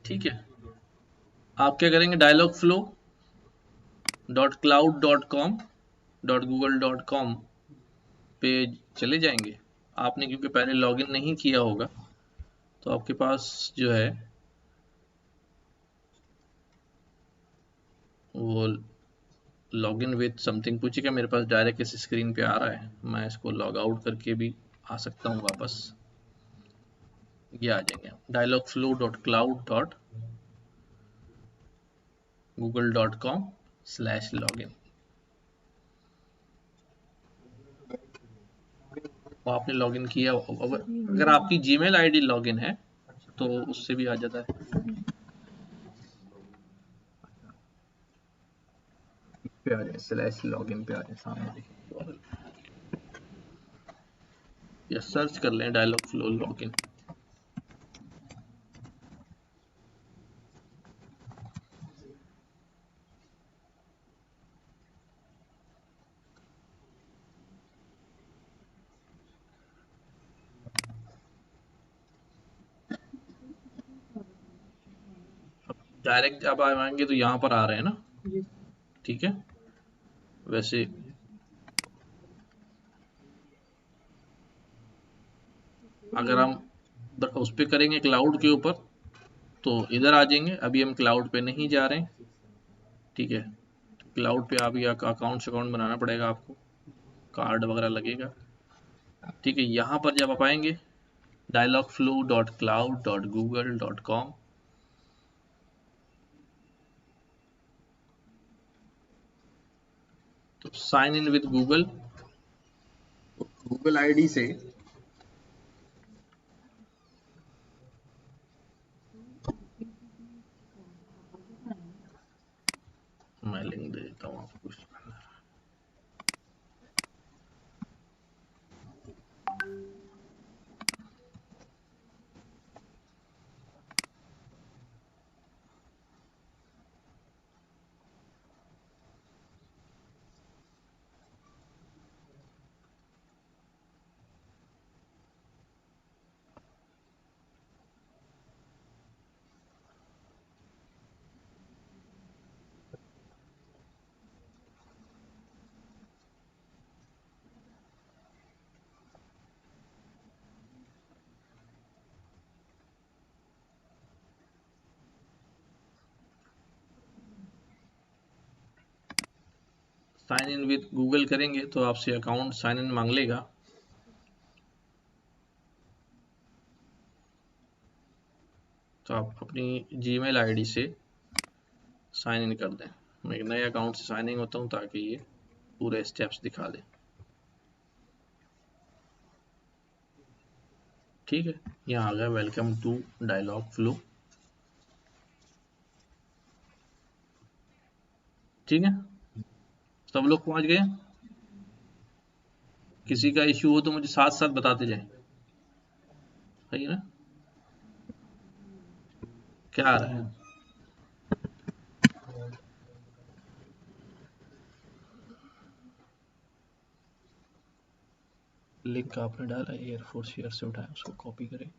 ठीक है, आप क्या करेंगे, dialogflow.cloud.com.google.com पे चले जाएंगे। आपने क्योंकि पहले लॉगिन नहीं किया होगा तो आपके पास जो है वो लॉगिन विथ समथिंग पूछेगा। मेरे पास डायरेक्ट इस स्क्रीन पे आ रहा है, मैं इसको लॉग आउट करके भी आ सकता हूँ वापस। ये आ जाएंगे dialogflow.cloud.google.com/login। आपने लॉगिन किया, अगर आपकी जीमेल आईडी लॉगिन है तो उससे भी आ जाता है। पे आ जाए /login पे आ जाए, सामने देखिए या सर्च कर लें डायलॉग फ्लो लॉगिन। डायरेक्ट जब आएंगे तो यहाँ पर आ रहे हैं ना, ठीक है। वैसे अगर हम उस पर करेंगे क्लाउड के ऊपर तो इधर आ जाएंगे। अभी हम क्लाउड पे नहीं जा रहे हैं, ठीक है। क्लाउड पे आप या अकाउंट बनाना पड़ेगा आपको, कार्ड वगैरह लगेगा, ठीक है। यहाँ पर जब आप आएंगे dialogflow.cloud.google.com, तो sign in with Google ID से मैं लिंक दे देता हूँ आपको। साइन इन विद गूगल करेंगे तो आपसे अकाउंट साइन इन मांग लेगा। तो आप अपनी जीमेल आईडी से साइन इन कर दें। मैं एक नए अकाउंट से साइन इन होता हूँ ताकि ये पूरे स्टेप्स दिखा दे, ठीक है। यहाँ आ गया वेलकम टू डायलॉग फ्लो, ठीक है। सब लोग पहुंच गए? किसी का इश्यू हो तो मुझे साथ साथ बताते जाए, सही है ना। क्या आ रहा है? लिंक आपने डाला एयरफोर्स शेयर से उठाया, उसको कॉपी करें।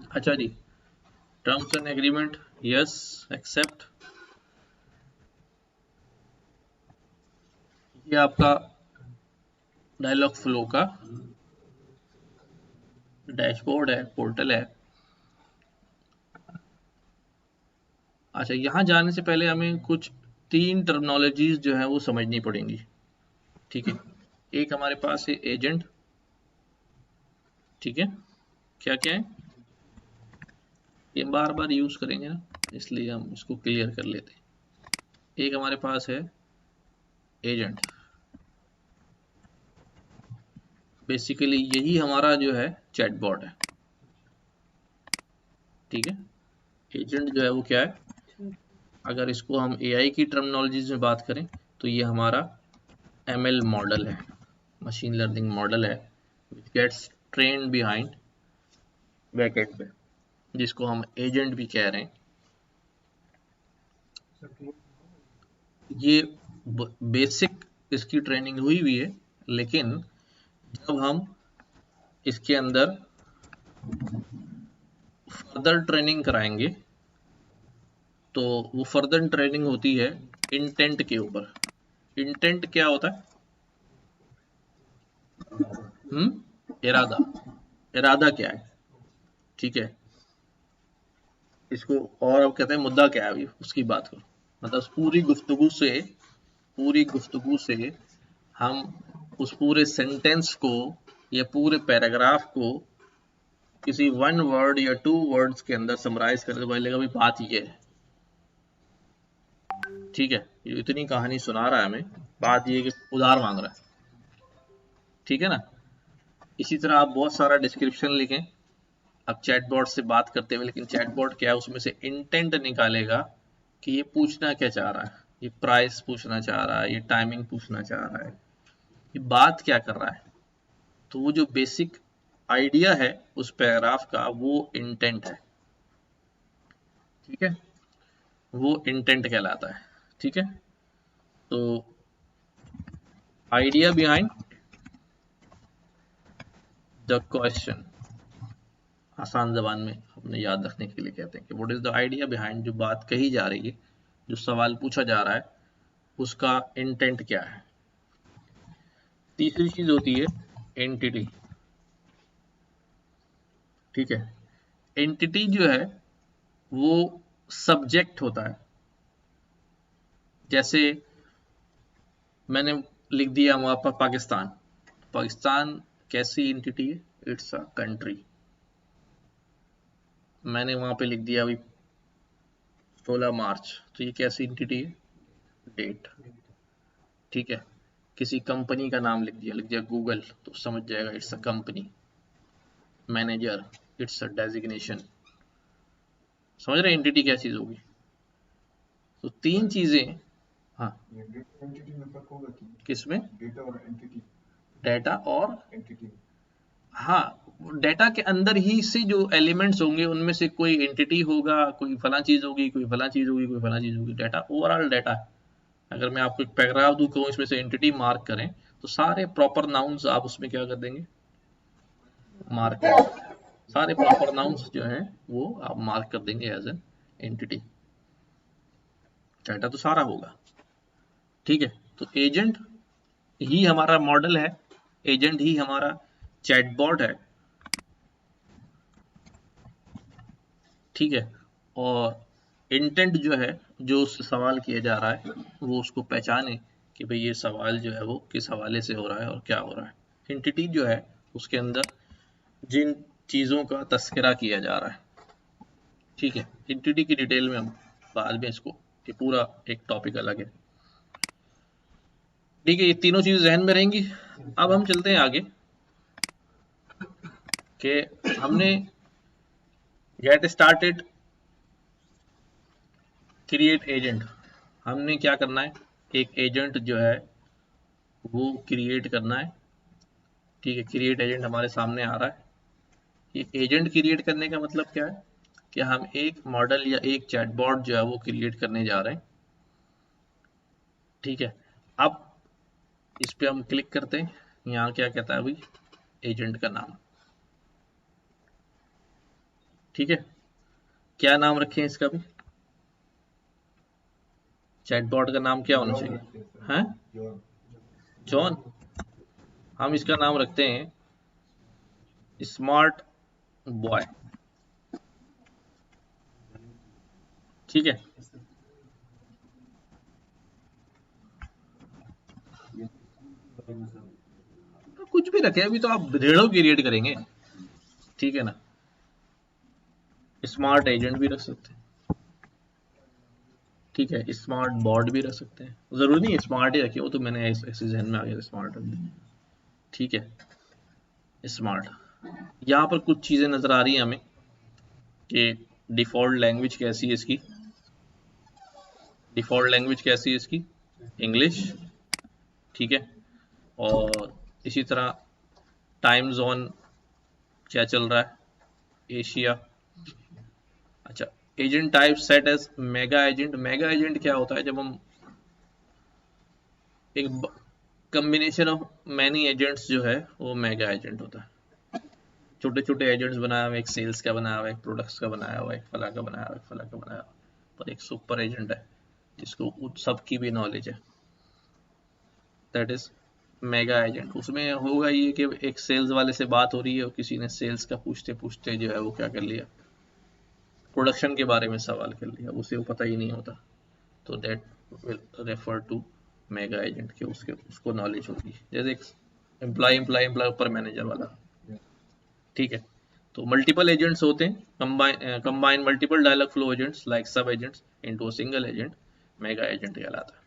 अच्छा जी, terms and agreement, yes, accept. ये आपका डायलॉग फ्लो का डैशबोर्ड है, पोर्टल है। अच्छा, यहाँ जाने से पहले हमें कुछ 3 टर्मिनोलॉजीज जो है वो समझनी पड़ेंगी, ठीक है। एक हमारे पास है एजेंट, ठीक है। क्या क्या है, ये बार बार यूज करेंगे ना, इसलिए हम इसको क्लियर कर लेते हैं। एक हमारे पास है एजेंट, बेसिकली यही हमारा जो है चैटबॉट है, ठीक है। एजेंट जो है वो क्या है, अगर इसको हम एआई की टर्मिनोलॉजीज में बात करें तो ये हमारा एमएल मॉडल है, मशीन लर्निंग मॉडल है, which gets trained behind backend पे, जिसको हम एजेंट भी कह रहे हैं। ये बेसिक इसकी ट्रेनिंग हुई है, लेकिन जब हम इसके अंदर फर्दर ट्रेनिंग कराएंगे तो वो फर्दर ट्रेनिंग होती है इंटेंट के ऊपर। इंटेंट क्या होता है? इरादा। इरादा क्या है? ठीक है, इसको और अब कहते हैं मुद्दा क्या है, अभी उसकी बात करो। मतलब पूरी गुफ्तगू से हम उस पूरे सेंटेंस को या पूरे पैराग्राफ को किसी वन वर्ड या टू वर्ड्स के अंदर समराइज करके बोलेगा भाई बात ये है। ठीक है, ये इतनी कहानी सुना रहा है हमें, बात ये कि उधार मांग रहा है। ठीक है ना। इसी तरह आप बहुत सारा डिस्क्रिप्शन लिखें अब चैटबॉट से बात करते हुए, लेकिन चैटबॉट क्या है, उसमें से इंटेंट निकालेगा कि ये पूछना क्या चाह रहा है। ये प्राइस पूछना चाह रहा है, ये टाइमिंग पूछना चाह रहा है, ये बात क्या कर रहा है। तो वो जो बेसिक आइडिया है उस पैराग्राफ का, वो इंटेंट है। ठीक है, वो इंटेंट कहलाता है। ठीक है, तो आइडिया बिहाइंड द क्वेश्चन, आसान जबान में अपने याद रखने के लिए कहते हैं कि what is the idea behind, जो बात कही जा रही है, जो सवाल पूछा जा रहा है, उसका इंटेंट क्या है। तीसरी चीज होती है एंटिटी। ठीक है, एंटिटी जो है वो सब्जेक्ट होता है। जैसे मैंने लिख दिया वहां पर पाकिस्तान। पाकिस्तान कैसी एंटिटी है? It's a country. मैंने वहां पे लिख दिया अभी 16 मार्च, तो ये कैसी एंटिटी है? डेट। ठीक है, किसी कंपनी का नाम लिख दिया गूगल, तो समझ जाएगा it's a company. Manager, it's a designation. समझ रहे एंटिटी क्या चीज होगी। तो तीन चीजें। हाँ, किसमें? डेटा और एंटिटी। हाँ, डेटा के अंदर ही से जो एलिमेंट्स होंगे उनमें से कोई एंटिटी होगा, कोई फला चीज होगी, कोई फला चीज होगी, कोई फला चीज होगी। डेटा ओवरऑल डेटा है। अगर मैं आपको एक पैराग्राफ दूं, कहूं इसमें से एंटिटी मार्क करें, तो सारे प्रॉपर नाउन्स आप उसमें क्या कर देंगे? मार्क कर देंगे। सारे प्रॉपर नाउन्स जो हैं वो आप मार्क कर देंगे एज एन एंटिटी। डाटा तो सारा होगा। ठीक है, तो एजेंट ही हमारा मॉडल है, एजेंट ही हमारा चैटबॉट है। ठीक है, और इंटेंट जो है, जो उससे सवाल किया जा रहा है, वो उसको पहचाने कि भाई ये सवाल जो है वो किस हवाले से हो रहा है और क्या हो रहा है। एंटिटी जो है उसके अंदर जिन चीज़ों का तस्करा किया जा रहा है। ठीक है, एंटिटी की डिटेल में हम बाद में इसको, ये पूरा एक टॉपिक अलग है। ठीक है, ये तीनों चीज़ जहन में रहेंगी। अब हम चलते हैं आगे कि हमने गेट स्टार्टेड, क्रिएट एजेंट। हमने क्या करना है? एक एजेंट जो है वो क्रिएट करना है। ठीक है, क्रिएट एजेंट हमारे सामने आ रहा है। ये एजेंट क्रिएट करने का मतलब क्या है कि हम एक मॉडल या एक चैटबॉट जो है वो क्रिएट करने जा रहे हैं। ठीक है, अब इस पे हम क्लिक करते हैं। यहाँ क्या कहता है अभी? एजेंट का नाम। ठीक है, क्या नाम रखें इसका भी? चैटबॉट का नाम क्या होना चाहिए? हैं? जॉन। हम इसका नाम रखते हैं स्मार्ट बॉय। ठीक है, कुछ भी रखे, अभी तो आप रेड़ो क्रिएट करेंगे। ठीक है ना, स्मार्ट एजेंट भी रख सकते हैं। ठीक है, स्मार्ट बॉट भी रख सकते हैं, जरूरी नहीं स्मार्ट ही रखिए, वो तो मैंने ऐसे जहन में आ गया स्मार्ट रख दिया। ठीक है, स्मार्ट। यहाँ पर कुछ चीजें नजर आ रही हैं हमें कि डिफॉल्ट लैंग्वेज कैसी है इसकी। डिफॉल्ट लैंग्वेज कैसी है इसकी, इंग्लिश, ठीक है। और इसी तरह टाइम जोन क्या चल रहा है, एशिया। अच्छा, agent type set as mega agent. Mega agent क्या होता है, जब हम एक कॉम्बिनेशन ऑफ मैनी एजेंट्स जो है वो मेगा एजेंट होता है। छोटे छोटे एजेंट्स बनाया हुआ, एक सेल्स का बनाया हुआ, एक प्रोडक्ट्स का बनाया हुआ, एक फला का बनाया हुआ, एक फला का बनाया हुआ, पर एक सुपर एजेंट है जिसको सबकी भी नॉलेज है, दैट इज मेगा एजेंट। उसमें होगा ये कि एक सेल्स वाले से बात हो रही है और किसी ने सेल्स का पूछते पूछते जो है वो क्या कर लिया, प्रोडक्शन के बारे में सवाल कर लिया, उसे वो पता ही नहीं होता, तो that will refer to mega agent के उसके उसको नॉलेज होगी। जैसे एक एम्प्लॉय ऊपर मैनेजर वाला, ठीक है। तो मल्टीपल एजेंट्स होते हैं, combine multiple Dialogflow agents like sub agents into a single agent, mega agent कहलाता है।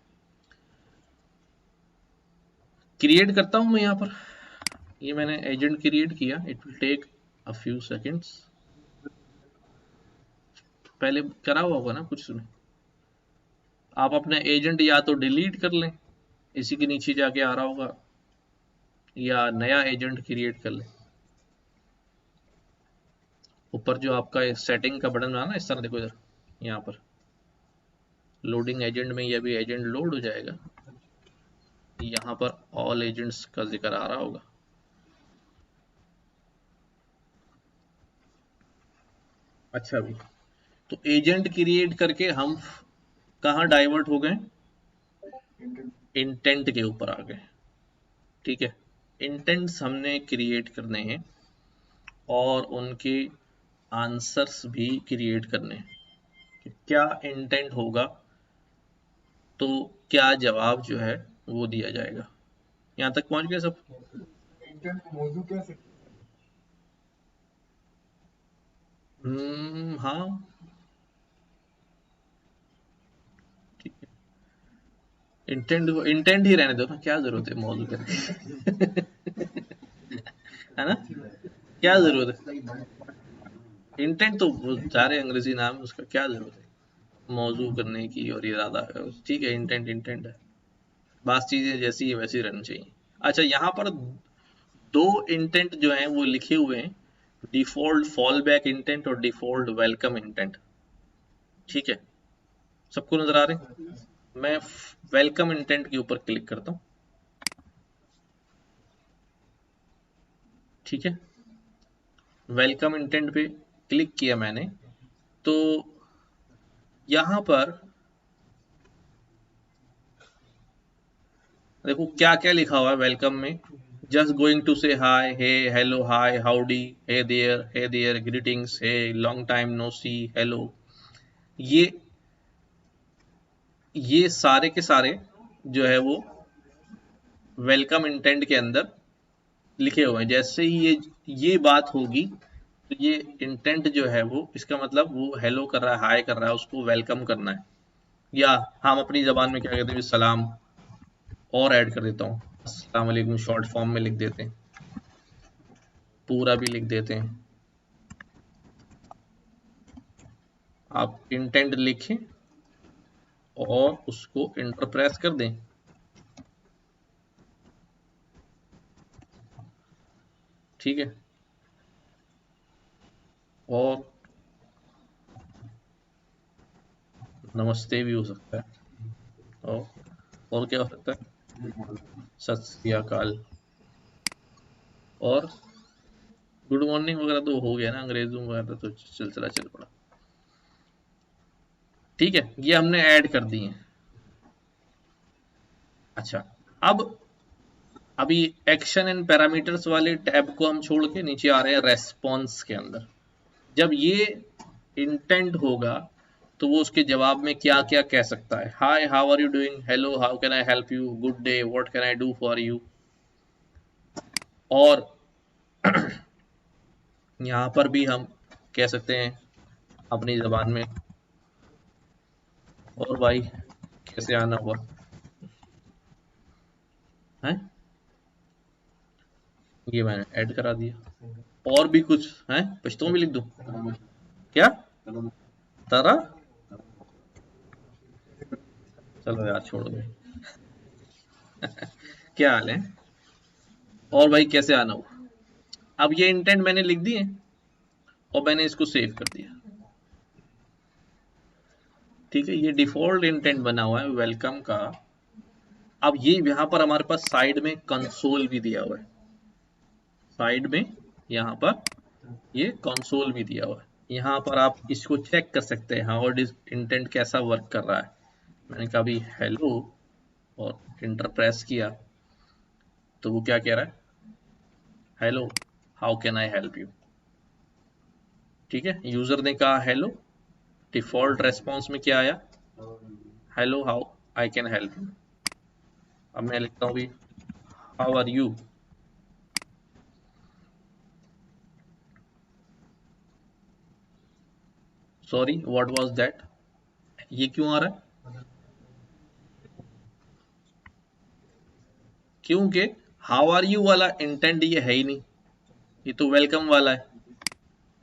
क्रिएट करता हूं मैं यहाँ पर, ये मैंने एजेंट क्रिएट किया, it will take a few seconds. पहले करा हुआ होगा ना कुछ में, आप अपने एजेंट या तो डिलीट कर लें, इसी के नीचे जाके आ रहा होगा, या नया एजेंट क्रिएट कर लें। ऊपर जो आपका सेटिंग का बटन बना ना इस तरह, देखो इधर यहाँ पर लोडिंग एजेंट में, यह भी एजेंट लोड हो जाएगा, यहाँ पर ऑल एजेंट्स का जिक्र आ रहा होगा। अच्छा भी, तो एजेंट क्रिएट करके हम कहाँ डाइवर्ट हो गए, इंटेंट के ऊपर आ गए, ठीक है। इंटेंट्स हमने क्रिएट करने हैं और उनके आंसर्स भी क्रिएट करने हैं कि क्या इंटेंट होगा तो क्या जवाब जो है वो दिया जाएगा। यहाँ तक पहुंच गए सब। इंटेंट को मौजू कह सकते हाँ ठीक है, इंटेंट ही रहने दो ना, क्या जरूरत है मौजू करने है ना, क्या जरूरत है, इंटेंट तो सारे अंग्रेजी नाम है, उसका क्या जरूरत है मौजू करने की और इरादा, ठीक है, इंटेंट इंटेंट है, बात चीजें जैसी है वैसी रहनी चाहिए। अच्छा, यहाँ पर दो इंटेंट जो हैं वो लिखे हुए हैं, डिफॉल्ट फॉल बैक इंटेंट और डिफॉल्ट वेलकम इंटेंट, ठीक है, सबको नजर आ रहे हैं। मैं वेलकम इंटेंट के ऊपर क्लिक करता हूँ, ठीक है, वेलकम इंटेंट पे क्लिक किया मैंने, तो यहां पर देखो क्या क्या लिखा हुआ है वेलकम में, just going to say hi, hey, hello, hi, howdy, hey there, greetings, hey, long time no see, hello, ये ये सारे के सारे जो है वो वेलकम इंटेंट के अंदर लिखे हुए हैं। जैसे ही ये बात होगी तो ये इंटेंट जो है वो, इसका मतलब वो हेलो कर रहा है, हाय कर रहा है, उसको वेलकम करना है, या हम अपनी जबान में क्या कहते हैं, सलाम, और ऐड कर देता हूँ, अस्सलाम वालेकुम शॉर्ट फॉर्म में लिख देते हैं, पूरा भी लिख देते हैं। आप इंटेंट लिखें और उसको इंटर प्रेस कर दें, ठीक है। और नमस्ते भी हो सकता है, और क्या हो सकता है, सत श्री अकाल, और गुड मॉर्निंग वगैरह तो हो गया ना, अंग्रेजों वगैरह तो सिलसिला चल पड़ा, ठीक है, ये हमने ऐड कर दी है। अच्छा, अब अभी एक्शन एंड पैरामीटर्स वाले टैब को हम छोड़ के नीचे आ रहे हैं रेस्पॉन्स के अंदर। जब ये इंटेंट होगा तो वो उसके जवाब में क्या क्या कह सकता है, hi, how are you doing, hello, how can I help you, good day, what can I do for you, और यहाँ पर भी हम कह सकते हैं अपनी जबान में, और भाई कैसे आना हुआ है, ये मैंने ऐड करा दिया। और भी कुछ है, पश्तो में भी लिख दूं क्या, तारा, चलो यार छोड़ दो। क्या हाल है? और भाई कैसे आना हुआ? अब ये इंटेंट मैंने लिख दिए और मैंने इसको सेव कर दिया। ठीक है, ये डिफॉल्ट इंटेंट बना हुआ है वेलकम का। अब ये यहाँ पर हमारे पास साइड में कंसोल भी दिया हुआ है, साइड में यहाँ पर ये कंसोल भी दिया हुआ है। यहाँ पर आप इसको चेक कर सकते हैं हाउ इट इंटेंट कैसा वर्क कर रहा है। मैंने कहा अभी हेलो और इंटर प्रेस किया तो वो क्या कह रहा है, hello how can I help you. ठीक है, यूजर ने कहा हेलो, डिफॉल्ट रेस्पॉन्स में क्या आया, hello how I can help you. अब मैं लिखता हूँ भी how are you. Sorry what was that, ये क्यों आ रहा है? क्योंकि हाउ आर यू वाला इंटेंट ये है ही नहीं, ये तो वेलकम वाला है।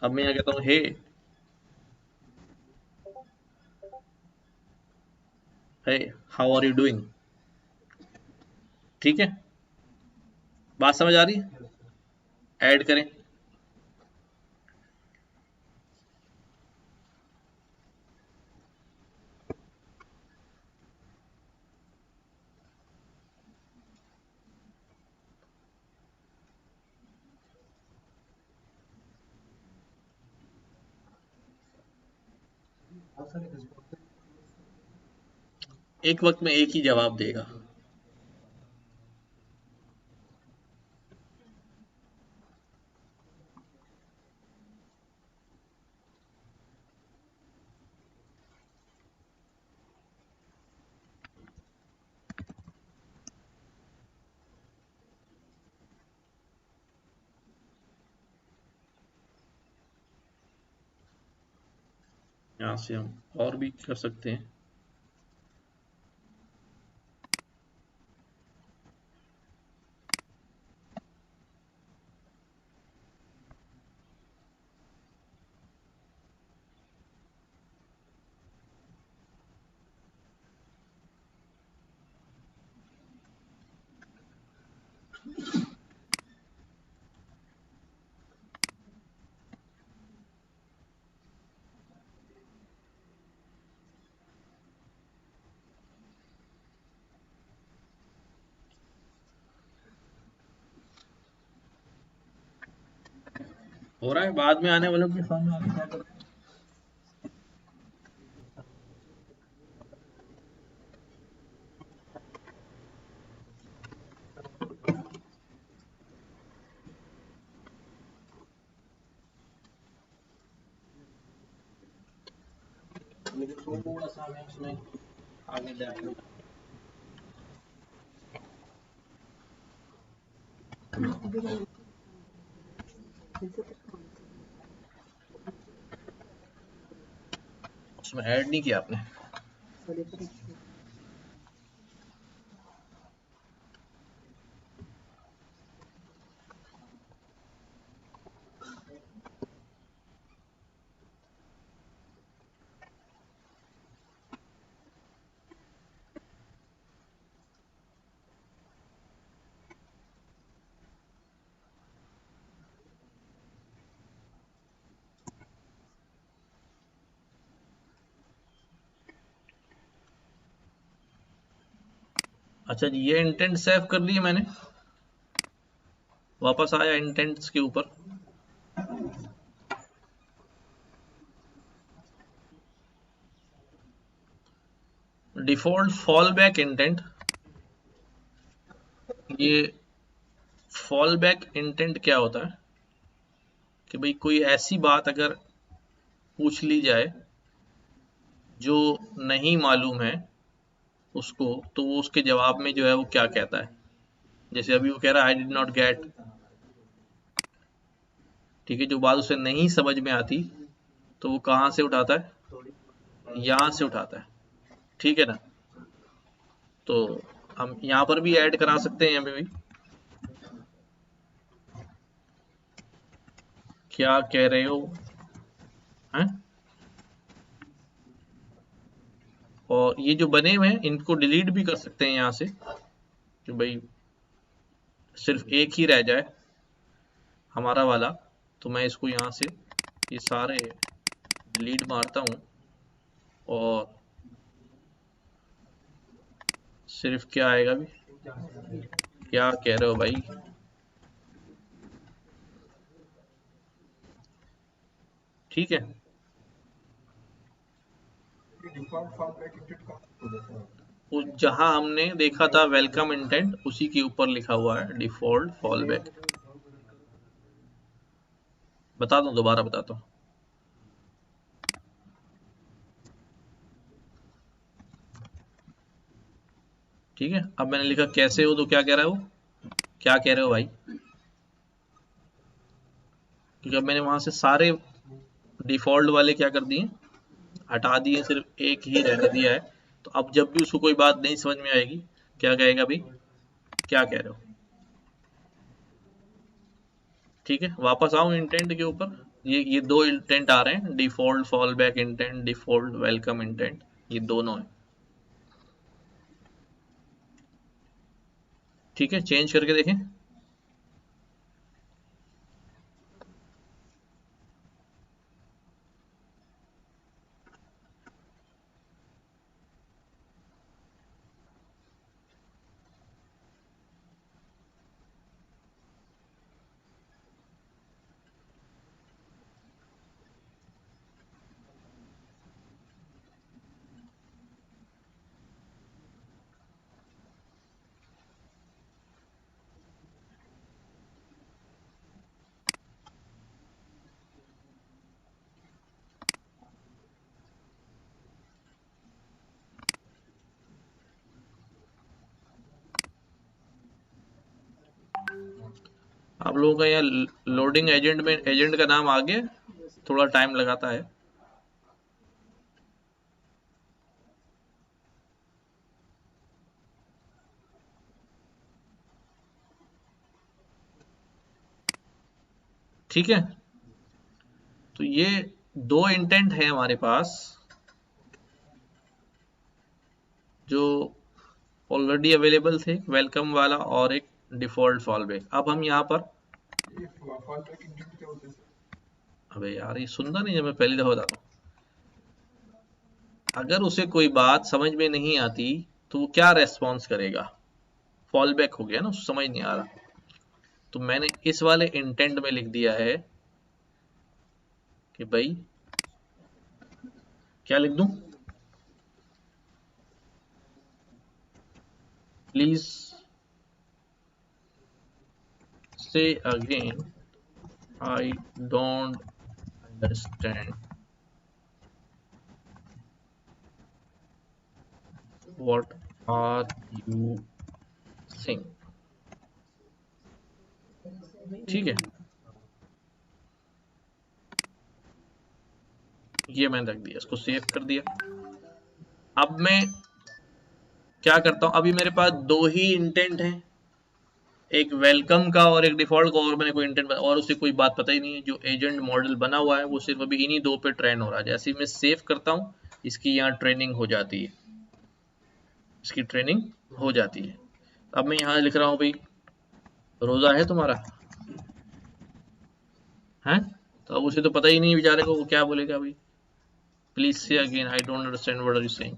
अब मैं यहाँ कहता हूँ hey how are you doing. ठीक है, बात समझ आ रही है? ऐड करें। एक वक्त में एक ही जवाब देगा। यहाँ से हम और भी कर सकते हैं। हो रहा है, बाद में आने वालों के सामने आगे क्या कर रहे हैं? मुझे थोड़ा सा हमें उसमें आगे जाके उसमें ऐड नहीं किया आपने। अच्छा जी, ये इंटेंट सेव कर लिए मैंने, वापस आया इंटेंट्स के ऊपर। डिफॉल्ट फॉल बैक इंटेंट, ये फॉल बैक इंटेंट क्या होता है कि भाई कोई ऐसी बात अगर पूछ ली जाए जो नहीं मालूम है उसको, तो वो उसके जवाब में जो है वो क्या कहता है। जैसे अभी वो कह रहा है आई डिड नॉट गेट। ठीक है, जो बात उसे नहीं समझ में आती तो वो कहाँ से उठाता है, यहाँ से उठाता है। ठीक है ना, तो हम यहाँ पर भी ऐड करा सकते हैं। यहाँ पे भी क्या कह रहे हो हैं? और ये जो बने हुए हैं इनको डिलीट भी कर सकते हैं यहाँ से कि भाई सिर्फ एक ही रह जाए हमारा वाला। तो मैं इसको यहाँ से ये सारे डिलीट मारता हूँ और सिर्फ क्या आएगा भी, क्या कह रहे हो भाई? ठीक है, डिफॉल्ट फॉल बैक इंटेंट कहाँ हो जाता है? उस जहां हमने देखा था वेलकम इंटेंट उसी के ऊपर लिखा हुआ है डिफॉल्ट फॉल बैक। बता दूं, दोबारा बताता हूँ। ठीक है, अब मैंने लिखा कैसे हो, तो क्या कह रहा है वो, क्या कह रहे हो भाई? क्योंकि अब मैंने वहां से सारे डिफॉल्ट वाले क्या कर दिए, हटा दिए, सिर्फ एक ही रहने दिया है। तो अब जब भी उसको कोई बात नहीं समझ में आएगी, क्या कहेगा भाई, क्या कह रहे हो? ठीक है, वापस आऊं इंटेंट के ऊपर। ये दो इंटेंट आ रहे हैं, default fall back intent, default welcome intent, ये दोनों है। ठीक है, चेंज करके देखें। आप लोगों का यहाँ लोडिंग एजेंट में एजेंट का नाम आ गया, थोड़ा टाइम लगाता है। ठीक है, तो ये दो इंटेंट है हमारे पास जो ऑलरेडी अवेलेबल थे, वेलकम वाला और एक डिफॉल्ट फॉल बैक। अब हम यहाँ पर, ये फॉल बैक इंटेंट क्या होता है सर? अबे यार ये सुनता नहीं है, मैं पहली दफा बताता हूँ। अगर उसे कोई बात समझ में नहीं आती तो वो क्या रेस्पॉन्स करेगा, फॉल बैक हो गया ना, उसको समझ नहीं आ रहा। तो मैंने इस वाले इंटेंट में लिख दिया है कि भाई, क्या लिख दूं, please say again, I don't understand what are you saying। ठीक है, ये मैंने रख दिया, इसको सेव कर दिया। अब मैं क्या करता हूं, अभी मेरे पास दो ही इंटेंट हैं, एक वेलकम का और एक डिफॉल्ट का, और मैंने कोई इंटेंट और उसे कोई बात पता ही नहीं है। जो एजेंट मॉडल बना हुआ है वो सिर्फ अभी इन्हीं दो पे ट्रेन हो रहा है। जैसे ही मैं सेव करता हूँ, इसकी यहाँ ट्रेनिंग हो जाती है, इसकी ट्रेनिंग हो जाती है। अब मैं यहाँ लिख रहा हूँ भाई, रोजा है तुम्हारा, है? तो अब उसे तो पता ही नहीं बेचारे को, वो क्या बोलेगा भाई, please say again, I don't understand what are you saying.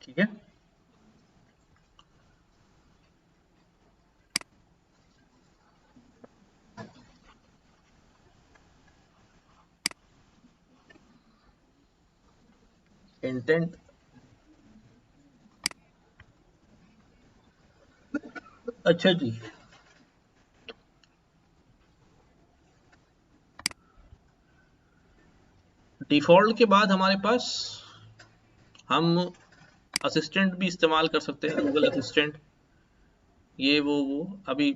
ठीक है, इंटेंट। अच्छा जी, डिफॉल्ट के बाद हमारे पास हम असिस्टेंट भी इस्तेमाल कर सकते हैं, गूगल असिस्टेंट, ये वो अभी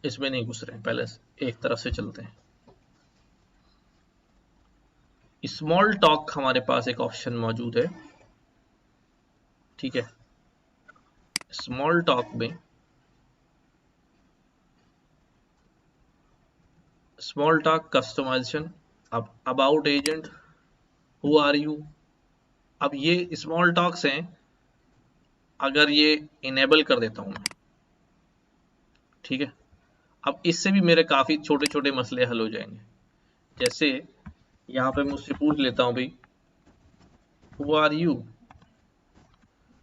इसमें नहीं घुस रहे हैं, पहले एक तरफ से चलते हैं। स्मॉल टॉक हमारे पास एक ऑप्शन मौजूद है। ठीक है, स्मॉल टॉक में small talk customization, about agent, who are you, अब ये स्मॉल टॉक्स हैं, अगर ये इनेबल कर देता हूं मैं, ठीक है, अब इससे भी मेरे काफी छोटे छोटे मसले हल हो जाएंगे। जैसे यहाँ पे मुझसे पूछ लेता हूं भाई हु आर यू,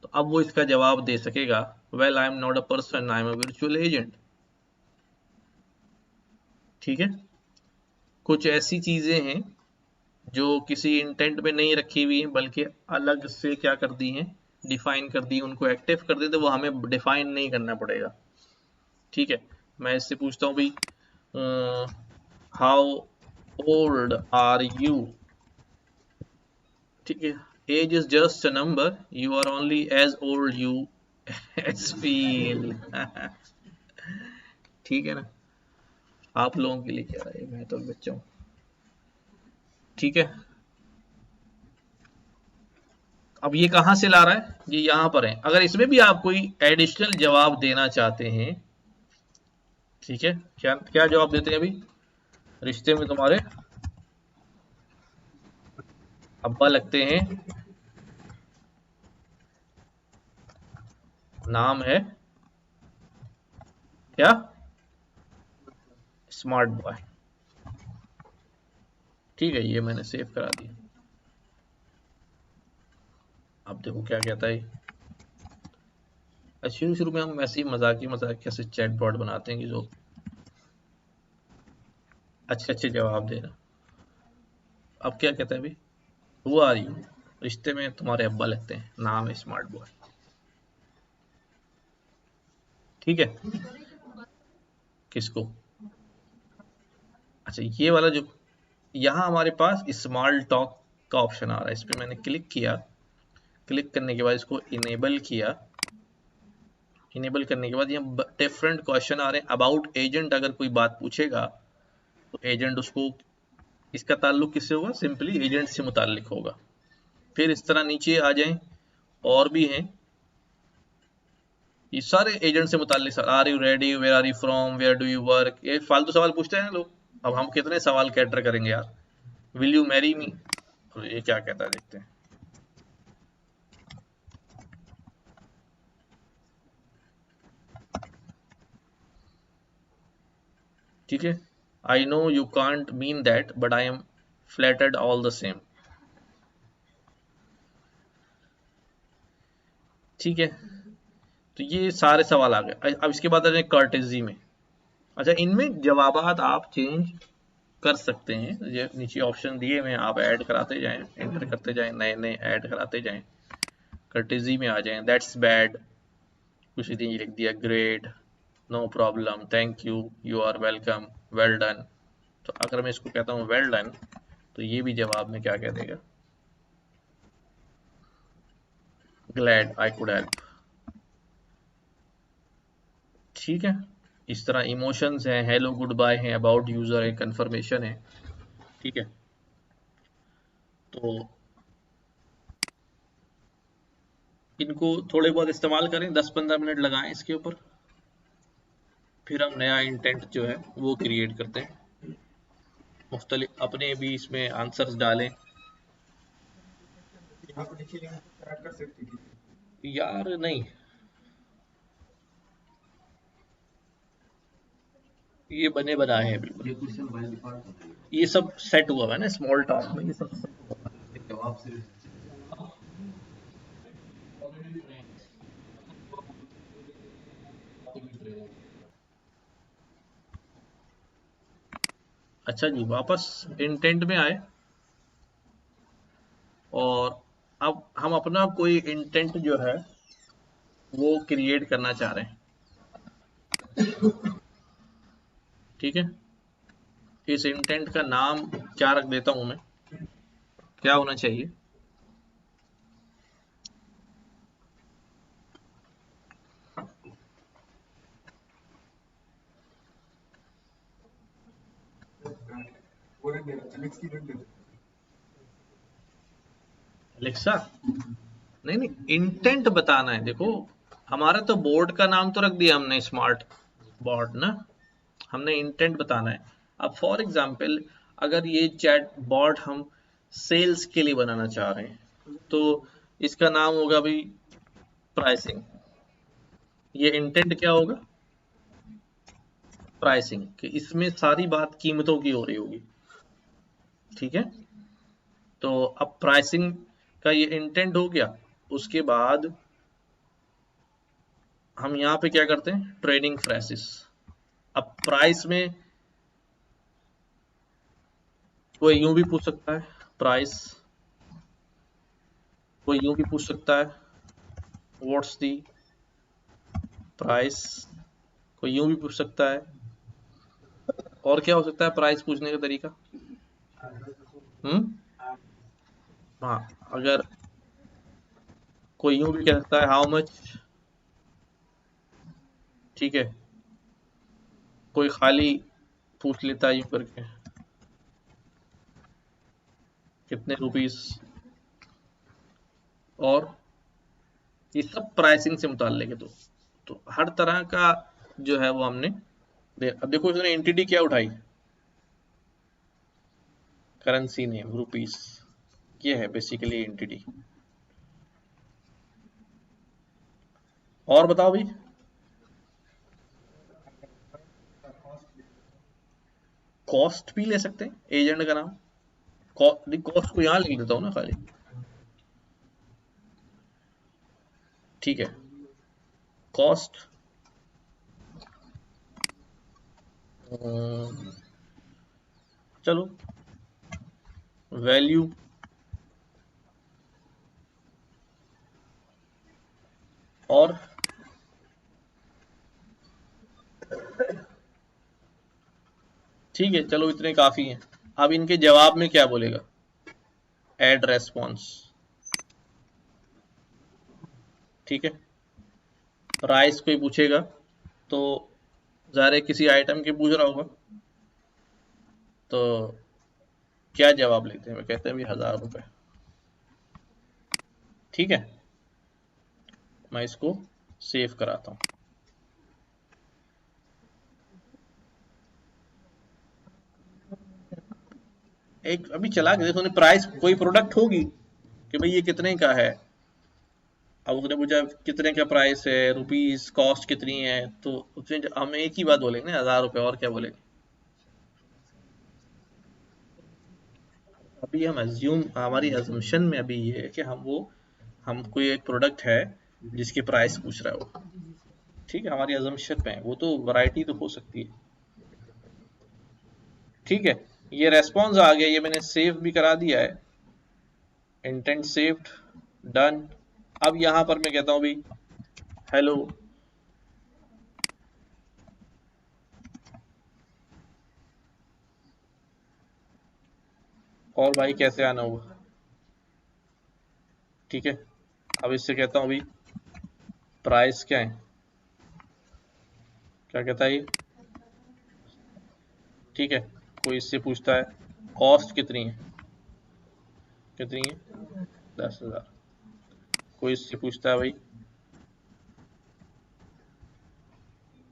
तो अब वो इसका जवाब दे सकेगा well I am not a person, I am a virtual agent. ठीक है, कुछ ऐसी चीजें हैं जो किसी इंटेंट में नहीं रखी हुई हैं, बल्कि अलग से क्या कर दी हैं, डिफाइन कर दी, उनको एक्टिव कर दे, तो वो हमें डिफाइन नहीं करना पड़ेगा। ठीक है, मैं इससे पूछता हूँ भाई हाउ ओल्ड आर यू, ठीक है, age is just a number, you are only as old you as feel ठीक है ना, आप लोगों के लिए क्या है, मैं तो बच्चा हूँ। ठीक है, अब ये कहां से ला रहा है, ये यहां पर है। अगर इसमें भी आप कोई एडिशनल जवाब देना चाहते हैं, ठीक है, क्या क्या जवाब देते हैं अभी, रिश्ते में तुम्हारे अब्बा लगते हैं, नाम है क्या, स्मार्ट बॉय। ठीक है, ये मैंने सेव करा दिया। अब देखो क्या कहता है। शुरू शुरू में हम ऐसे ही मजाक कैसे चैट बॉट बनाते हैं कि जो अच्छे अच्छे जवाब दे रहा। अब क्या कहता है भाई, हु आर यू, रिश्ते में तुम्हारे अब्बा लगते हैं, नाम है स्मार्ट बॉय। ठीक है, किसको, अच्छा ये वाला जो यहाँ हमारे पास स्मॉल टॉक का ऑप्शन आ रहा है, इस पर मैंने क्लिक किया, क्लिक करने के बाद इसको इनेबल किया, इनेबल करने के बाद यहाँ डिफरेंट क्वेश्चन आ रहे हैं अबाउट एजेंट। अगर कोई बात पूछेगा तो एजेंट उसको, इसका ताल्लुक किससे होगा, सिंपली एजेंट से मुताल्लिक होगा। फिर इस तरह नीचे आ जाएं, और भी हैं, ये सारे एजेंट से मुताल्लिक, are you ready, where are you from, where do you work, ये फालतू सवाल पूछते हैं लोग। अब हम कितने सवाल कैटर करेंगे यार, विल यू मैरी मी, और ये क्या कहता है देखते हैं। ठीक है, I know you can't mean that but I am flattered all the same. ठीक है, तो ये सारे सवाल आ गए। अब इसके बाद आ जाए कर्टेजी में। अच्छा, इनमें जवाबात आप चेंज कर सकते हैं, ये नीचे ऑप्शन दिए हुए हैं, आप ऐड कराते जाएं, एंटर करते जाएं, नए नए ऐड कराते जाएं। कर्टेजी में आ जाएं, दैट्स बैड, कुछ नहीं लिख दिया, great, no problem, thank you, you are welcome, well done. तो अगर मैं इसको कहता हूँ वेल डन, तो ये भी जवाब में क्या कह देगा, ग्लैड आई कुड हेल्प। ठीक है, इस तरह इमोशंस हैं, हेलो गुड बाय है, अबाउट यूजर है, कंफर्मेशन है। ठीक है, तो इनको थोड़े बहुत इस्तेमाल करें, 10-15 मिनट लगाएं इसके ऊपर, फिर हम नया इंटेंट जो है वो क्रिएट करते हैं, मुख्तलिफ अपने भी इसमें आंसर्स डालें। यहाँ पे नीचे लिंक ऐड कर सकते हैं। यार नहीं, ये बने बनाए हैं बिल्कुल, ये क्वेश्चन बाय डिफॉल्ट होता है। ये सब सेट हुआ है ना स्मॉल टॉक में, ये सब set हुआ है। जवाब से अच्छा जी, वापस इंटेंट में आए, और अब हम अपना कोई इंटेंट जो है वो क्रिएट करना चाह रहे हैं। ठीक है, इस इंटेंट का नाम क्या रख देता हूं मैं, क्या होना चाहिए, वो रख देना, एलेक्स की रख देना। एलेक्सा, नहीं नहीं, इंटेंट बताना है। देखो, हमारा तो बोर्ड का नाम तो रख दिया हमने, स्मार्ट बोर्ड ना, हमने इंटेंट बताना है। अब फॉर एग्जांपल अगर ये चैट बॉट हम सेल्स के लिए बनाना चाह रहे हैं, तो इसका नाम होगा भाई प्राइसिंग। ये इंटेंट क्या होगा? प्राइसिंग, कि इसमें सारी बात कीमतों की हो रही होगी। ठीक है, तो अब प्राइसिंग का ये इंटेंट हो गया। उसके बाद हम यहाँ पे क्या करते हैं, ट्रेडिंग फ्रेसिस। अब प्राइस में कोई यूं भी पूछ सकता है प्राइस, कोई यूं भी पूछ सकता है व्हाट्स दी प्राइस, कोई यूं भी पूछ सकता है। और क्या हो सकता है प्राइस पूछने का तरीका? हाँ, अगर कोई यूं भी कह सकता है हाउ मच। ठीक है, कोई खाली पूछ लेता है यूं करके कितने रुपीस। और ये सब प्राइसिंग से मुताल्लिक है। तो हर तरह का जो है वो हमने अब देखो इसने एंटिटी क्या उठाई, करेंसी नेम रुपीस, ये है बेसिकली एंटिटी। और बताओ भाई, कॉस्ट भी ले सकते हैं, एजेंट का नाम। कॉस्ट को यहाँ लिख देता हूँ ना खाली। ठीक है, कॉस्ट चलो वैल्यू और ठीक है, चलो इतने काफी हैं। अब इनके जवाब में क्या बोलेगा, एड रेस्पॉन्स। ठीक है, प्राइस कोई पूछेगा तो ज़ाहिर है किसी आइटम की पूछ रहा होगा, तो क्या जवाब लेते हैं, कहते हैं भी 1000 रुपए। ठीक है, मैं इसको सेव कराता हूँ। एक अभी चला के देखो, प्राइस कोई प्रोडक्ट होगी कि भाई ये कितने का है। अब उसने पूछा कितने का प्राइस है, रुपीस कॉस्ट कितनी है, तो उसमें हम एक ही बात बोलेंगे ना, 1000 रुपए। और क्या बोलेंगे? अभी हम अज्यूम, हमारी अजम्पशन में अभी ये है कि हम कोई एक प्रोडक्ट है जिसकी प्राइस पूछ रहा है वो। ठीक है, हमारी अजम्पशन में है, वो तो वैरायटी तो हो सकती है। ठीक है, ये रेस्पॉन्स आ गया, ये मैंने सेव भी करा दिया है, इंटेंट सेव्ड, डन। अब यहां पर मैं कहता हूं भाई हेलो, और भाई कैसे आना हुआ। ठीक है, अब इससे कहता हूं भाई प्राइस क्या है, क्या कहता है ये। ठीक है, कोई इससे पूछता है कॉस्ट कितनी है, कितनी है 10,000। कोई इससे पूछता है भाई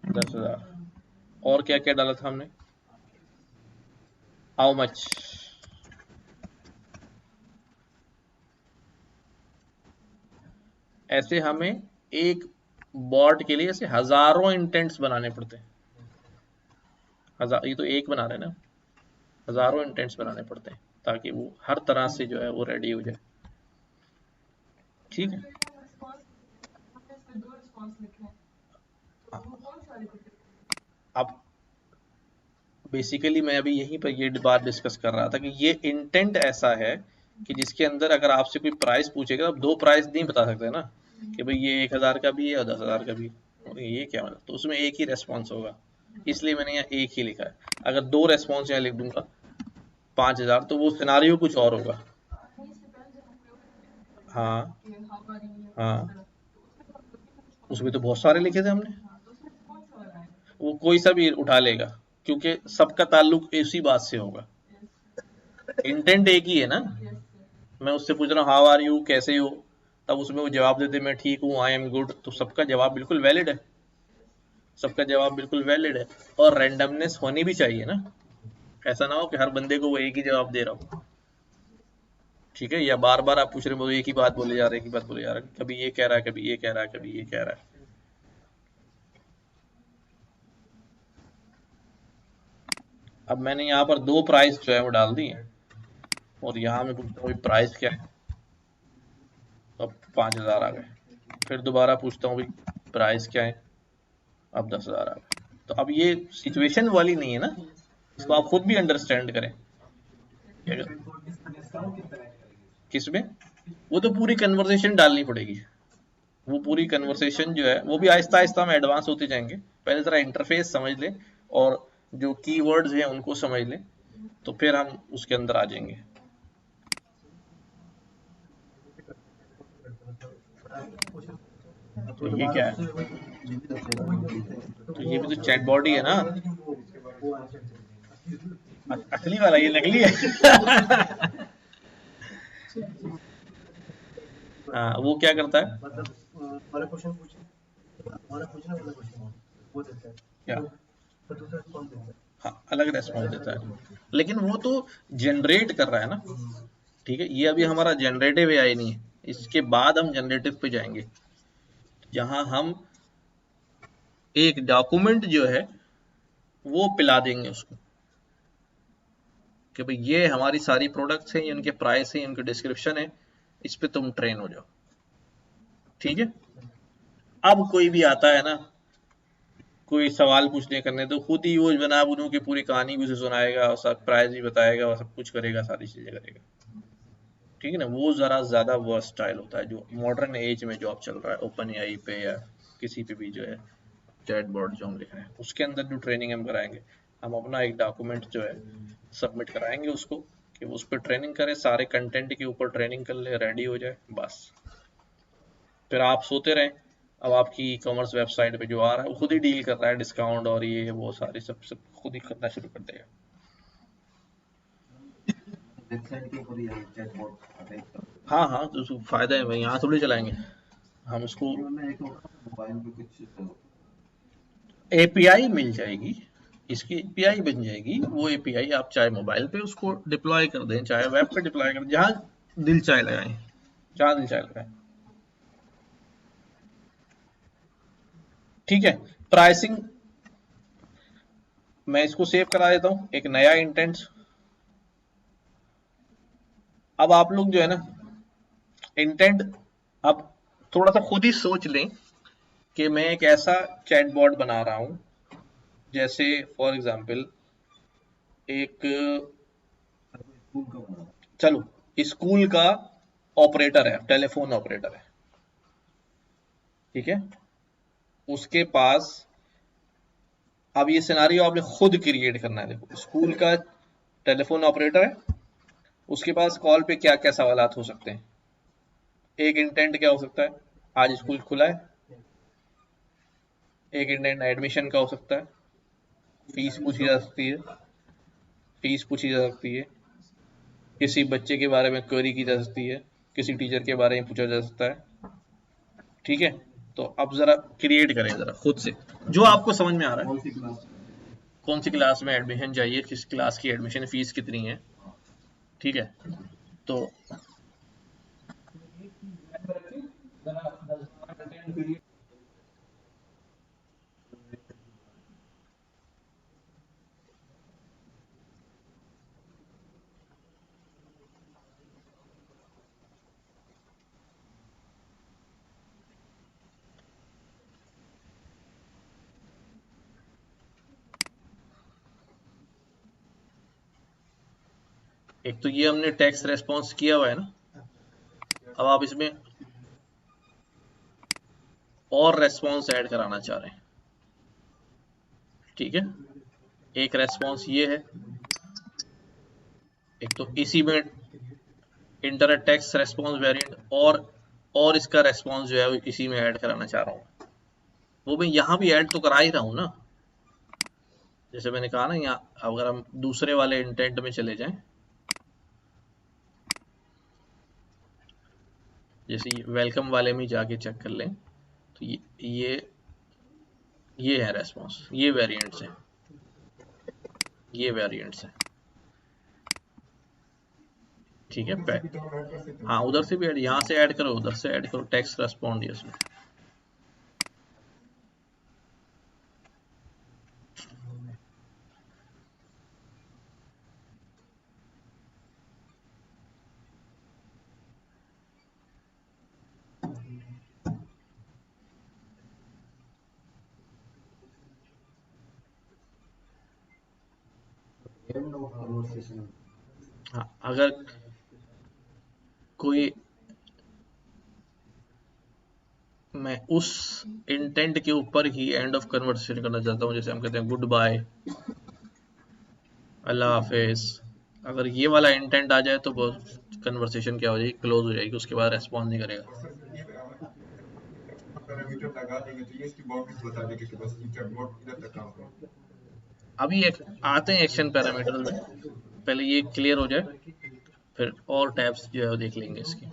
10,000। और क्या क्या डाला था हमने, हाउ मच। ऐसे हमें एक बॉट के लिए ऐसे हजारों इंटेंट्स बनाने पड़ते हैं। हजार, ये तो एक बना रहे हैं ना, हजारों इंटेंट्स बनाने पड़ते हैं ताकि वो हर तरह से जो है वो रेडी हो जाए। ठीक है, अब बेसिकली मैं अभी यहीं पर ये बात डिस्कस कर रहा था कि ये इंटेंट ऐसा है कि जिसके अंदर अगर आपसे कोई प्राइस पूछेगा, आप दो प्राइस नहीं बता सकते ना, कि भाई ये 1000 का भी है और 10,000 का भी है। ये क्या मतलब, तो उसमें एक ही रेस्पॉन्स होगा, इसलिए मैंने यहाँ एक ही लिखा है। अगर दो रेस्पॉन्स यहाँ लिख दूंगा 5,000, तो वो सिनारियो कुछ और होगा। हाँ हाँ, उसमें तो बहुत सारे लिखे थे हमने, वो कोई सा भी उठा लेगा क्योंकि सबका ताल्लुक इसी बात से होगा। इंटेंट एक ही है ना, मैं उससे पूछ रहा हूँ हाउ आर यू, कैसे हो, तब उसमें वो जवाब देते मैं ठीक हूँ, आई एम गुड, तो सबका जवाब बिल्कुल वैलिड है, सबका जवाब बिल्कुल वैलिड है। और रैंडमनेस होनी भी चाहिए ना, ऐसा ना हो कि हर बंदे को वो एक ही जवाब दे रहा हो। ठीक है, या बार बार आप पूछ रहे हो एक ही बात बोले जा रहे हैं, एक ही बात बोले जा रहे हैं, कभी ये कह रहा है, कभी ये कह रहा है, कभी ये कह रहा है। अब मैंने यहाँ पर दो प्राइस जो है वो डाल दी है, और यहाँ मैं पूछता हूँ प्राइस क्या है, तो अब 5,000 आ गए। फिर दोबारा पूछता हूँ भाई प्राइस क्या है, अब 10,000 आ गए। तो अब ये सिचुएशन वाली नहीं है ना, इसको आप खुद भी अंडरस्टैंड करें। किसमें? वो तो पूरी कन्वर्सेशन डालनी पड़ेगी, वो पूरी कन्वर्सेशन जो है वो भी आहिस्ता आहिस्ता हम एडवांस होते जाएंगे। पहले जरा इंटरफेस समझ लें और जो कीवर्ड्स हैं उनको समझ लें, तो फिर हम उसके अंदर आ जाएंगे। तो ये क्या है? तो ये भी तो चैटबॉट ही है ना, असली वाला, ये नकली है। हाँ, वो क्या करता है? क्या? हाँ, अलग रेस्पॉन्स देता है, लेकिन वो तो जनरेट कर रहा है ना। ठीक है, ये अभी हमारा जनरेटिव एआई नहीं है, इसके बाद हम जनरेटिव पे जाएंगे, जहां हम एक डॉक्यूमेंट जो है वो पिला देंगे उसको कि भाई ये हमारी सारी प्रोडक्ट्स हैं, ये उनके प्राइस हैं, उनके डिस्क्रिप्शन है, इस पे तुम ट्रेन हो जाओ। ठीक है, अब कोई भी आता है ना, कोई सवाल पूछने करने, तो खुद ही वो बना बुनू की पूरी कहानी भी उसे सुनाएगा और सब प्राइस भी बताएगा और सब कुछ करेगा, सारी चीजें करेगा। ठीक है ना, वो जरा ज्यादा वर्सटाइल होता है जो मॉडर्न एज में जॉब चल रहा है, ओपन एआई पे या किसी पे भी जो है चैटबॉट जो हम लिख रहे हैं उसके अंदर जो ट्रेनिंग हम कराएंगे, हम अपना एक डॉक्यूमेंट जो है सबमिट कराएंगे उसको कि वो उस पर ट्रेनिंग करे, सारे कंटेंट के ऊपर ट्रेनिंग कर ले, रेडी हो जाए, बस फिर आप सोते रहें। अब आपकी ई कॉमर्स वेबसाइट पे जो आ रहा है वो खुद ही डील कर रहा है, डिस्काउंट और ये वो सारी सब सब खुद ही करना शुरू कर देगा। हाँ हाँ, तो उसको फायदा है भाई, यहाँ थोड़ी चलाएंगे हम इसको। एपीआई मिल जाएगी, इसकी एपीआई बन जाएगी, वो एपीआई आप चाहे मोबाइल पे उसको डिप्लॉय कर दें, चाहे वेब पे डिप्लॉय कर दें, जहाँ दिल चाहे लगाएं, जहाँ दिल चाहे लगाएं। ठीक है, प्राइसिंग मैं इसको सेव करा देता हूँ, एक नया इंटेंट। अब आप लोग जो है ना इंटेंट, अब थोड़ा सा खुद ही सोच लें कि मैं एक ऐसा चैटबॉट बना रहा हूं, जैसे फॉर एग्जांपल एक, चलो स्कूल का ऑपरेटर है, टेलीफोन ऑपरेटर है, ठीक है, उसके पास, अब ये सिनारियो आपने खुद क्रिएट करना है। देखो स्कूल का टेलीफोन ऑपरेटर है, उसके पास कॉल पे क्या क्या सवालात हो सकते हैं। एक इंटेंट क्या हो सकता है, आज स्कूल खुला है। एक इंटेंट एडमिशन का हो सकता है, फीस पूछी जा सकती है, फीस पूछी जा सकती है, किसी बच्चे के बारे में क्वेरी की जा सकती है, किसी टीचर के बारे में पूछा जा सकता है। ठीक है, तो अब जरा क्रिएट करें जरा खुद से, जो आपको समझ में आ रहा है, कौन सी क्लास में एडमिशन चाहिए, किस क्लास की एडमिशन फीस कितनी है। ठीक है, तो एक तो ये हमने टेक्स्ट रेस्पॉन्स किया हुआ है ना, अब आप इसमें और रेस्पॉन्स ऐड कराना चाह रहे हैं। ठीक है, एक रेस्पॉन्स ये है, एक तो इसी में इंटर टेक्स्ट रेस्पॉन्स वेरिएंट, और इसका रेस्पॉन्स जो है वो इसी में ऐड कराना चाह रहा हूँ। वो मैं यहाँ भी ऐड तो करा ही रहा हूँ ना, जैसे मैंने कहा ना, यहाँ अगर हम दूसरे वाले इंटेंट में चले जाएं, जैसे वेलकम वाले में जाके चेक कर लें, तो ये है रेस्पॉन्स, ये वेरिएंट्स हैं, ये वेरिएंट्स हैं। ठीक है। उधर से भी तो हम ऐड कर सकते हैं। हाँ उधर से भी ऐड, यहाँ से ऐड करो, उधर से ऐड करो, टेक्स्ट रेस्पॉन्ड यस में। end of conversation. हाँ अगर कोई, मैं उस इंटेंट के ऊपर ही एंड ऑफ कन्वर्सेशन करना चाहता हूँ, जैसे हम कहते हैं गुड बाय, अल्लाह हाफिज, अगर ये वाला इंटेंट आ जाए तो वो कन्वर्सेशन क्या हो जाएगी, क्लोज हो जाएगी, उसके बाद रेस्पॉन्ड नहीं करेगा। और सर ये पैरामीटर लगा देंगे तो ये इसकी बाउंड्रीज बता देंगे कि बस ये चैटबॉट इधर तक काम करे। अभी एक आते हैं एक्शन पैरामीटर में, पहले ये क्लियर हो जाए, फिर और टैब्स जो है वो देख लेंगे इसकी।